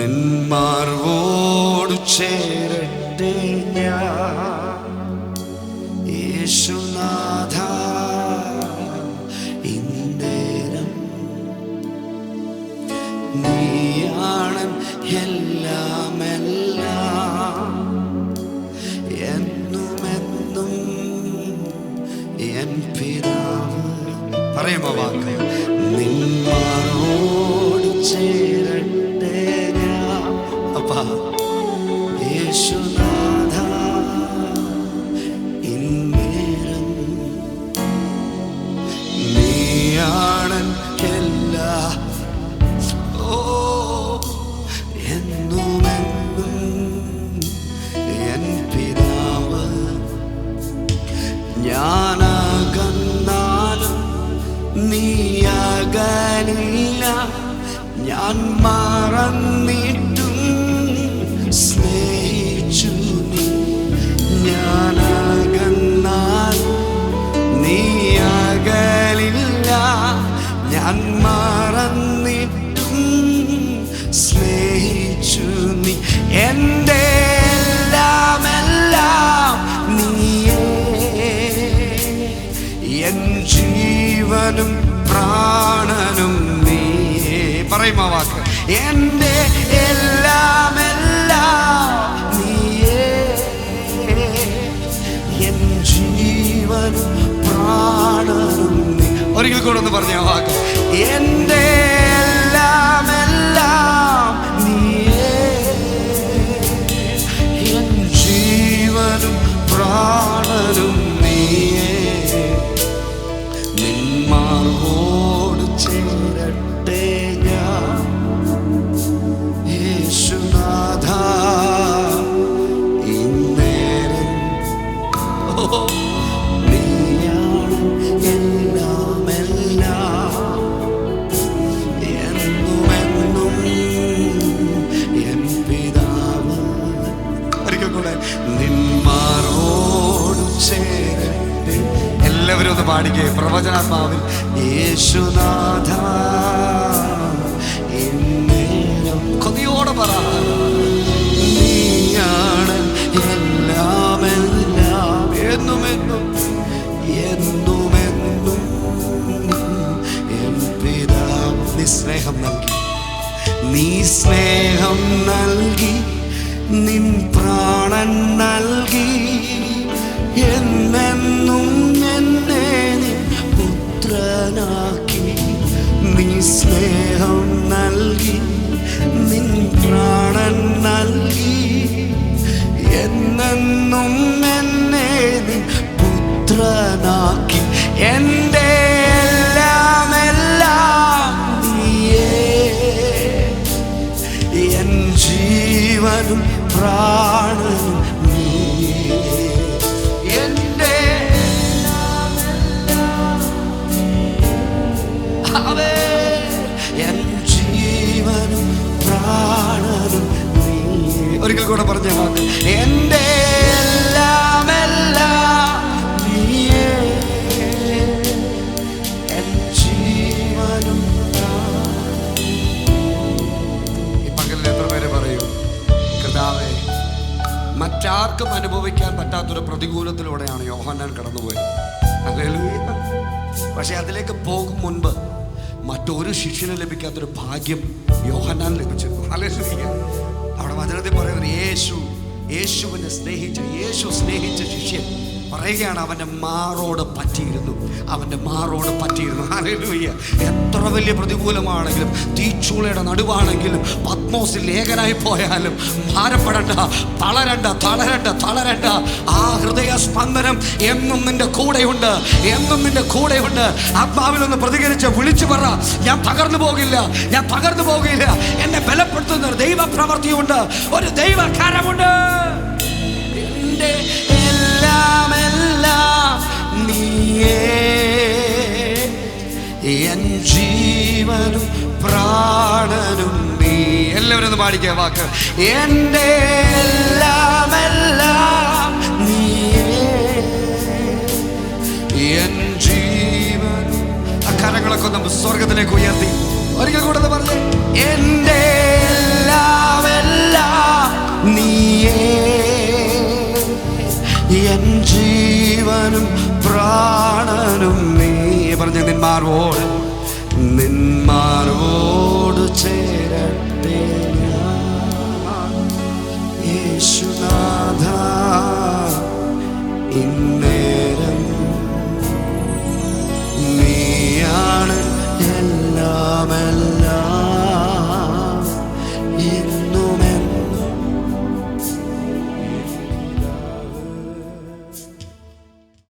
നിന്മാർവോടു ചേരട്ടെ ഞാൻ യേശുനാഥ. ഇന്നേരം നീയാണ് എല്ലാം എല്ലാം, എന്നുമെന്നും എൻ പിതാവ്. പറയുമ്പോ വാക്ക് നിന്മാർവോടു ചേരട്ടെ ഞാൻ. അപ്പാ യേശുനാഥ ഇന്നേരം നീയാണ് എല്ലാ എന്നുമെന്നും എൻ പിതാവ്. ഞാനകന്നാലും നീ അകലില്ല, ഞാൻ മറന്നിട്ടും സ്നേഹിച്ചു നീ. ഞാനകന്നാലും നീ അകലില്ല, ഞാൻ മറന്നിട്ടും സ്നേഹിച്ചു നീ. എൻ്റെ എല്ലാം എല്ലാം നീയേ, എൻ ജീവനും പ്രാണനും നീയേ. പറയുമാ വാക്ക് എൻ്റെ എല്ലാം എല്ലാം നീയേ, എൻ ജീവനും പ്രാണനും നീ. ഒരിക്കൽ കൂടെ ഒന്ന് പറഞ്ഞ വാക്ക് എൻ്റെ എല്ലാം എല്ലാം നീയേ, എൻ ജീവനും പ്രാണനും നീയേ. നിന്മാർവോടു ചേരട്ടെ ഞാൻ യേശുനാഥ ഇന്നേരം. നീയാണ് എല്ലാം എല്ലാം, എന്നുമെന്നും എൻ പിതാവ്. ഒരിക്കൽ കൂടെ നിന്മാർവോടു ചേരട്ടെ. എല്ലാവരും ഒന്ന് പാടിക്കേ പ്രവചനാത്മാവിൽ. യേശുനാഥ ഇന്നേരം കൊതിയോടെ പറ നീയാണ് എല്ലാം എല്ലാം, എന്നുമെന്നും എന്നുമെന്നും എൻ പിതാവ്. നീ സ്നേഹം നൽകി, നീ സ്നേഹം നൽകി, നിൻ പ്രാണൻ നൽകി, എന്നെന്നും എന്നെ നീ പുത്രനാക്കി. നീ സ്നേഹം നൽകി, നിൻ പ്രാണൻ നൽകി, എന്നെന്നും എന്നെ നീ പുത്രനാക്കി. എൻ്റെ എല്ലാം എല്ലാം നീയേ, എൻ ജീവനും പ്രാണനും നീയേ. എൻ്റെ എല്ലാം എല്ലാം അവേ, എൻ ജീവനും പ്രാണനും നീയേ. ഒരിക്കൽ കൂടെ പറഞ്ഞ വാക്ക് എൻ്റെ എല്ലാം എല്ലാം നീയേ, എൻ ജീവനും പ്രാണനും. ഈ പകലിൽ എത്ര പേര് പറയും കർത്താവേ, മറ്റാർക്കും അനുഭവിക്കാൻ പറ്റാത്തൊരു പ്രതികൂലത്തിലൂടെയാണ് യോഹന്നാൻ കടന്നുപോയത്. ഹല്ലേലൂയ. പക്ഷെ അതിലേക്ക് പോകും മുൻപ് മറ്റൊരു ശിഷ്യന് ലഭിക്കാത്തൊരു ഭാഗ്യം യോഹന്നാൻ ലഭിച്ചു. ഹല്ലേലൂയ. അവിടെ വചനത്തിൽ പറയുന്നത് യേശുവിനെ സ്നേഹിച്ച ശിഷ്യൻ പറയുകയാണ് അവൻ്റെ മാറോട് പറ്റിയിരുന്നു, അവൻ്റെ മാറോട് പറ്റിയിരുന്നു. ഹല്ലേലൂയ. എത്ര വലിയ പ്രതികൂലമാണെങ്കിലും, തീച്ചൂളയുടെ നടുവാണെങ്കിലും, പത്മോസിൽ ഏകനായി പോയാലും ഭാരപ്പെടണ്ട, തളരണ്ട. ആ ഹൃദയ സ്പന്ദനം എന്നും നിന്റെ കൂടെയുണ്ട്, എന്നും നിന്റെ കൂടെയുണ്ട്. ആത്മാവിലൊന്ന് പ്രതികരിച്ച് വിളിച്ചു പറ, ഞാൻ തകർന്നു പോകില്ല. എന്നെ ബലപ്പെടുത്തുന്ന ഒരു ദൈവ പ്രവൃത്തിയുണ്ട്, ഒരു ദൈവകരമുണ്ട്. എൻ്റെ എല്ലാം എല്ലാം നീയേ, എൻ ജീവനും പ്രാണനും നീ. എല്ലാവരും ഒന്ന് പാടിക്കുക വാക്ക് എൻ്റെ എല്ലാം എല്ലാം നീയേ, എൻ ജീവനും. ആ കരങ്ങളൊക്കെ നമ്മൾ സ്വർഗത്തിലേക്ക് ഉയർത്തി ഒരിക്കൽ കൂടെ പറഞ്ഞേ.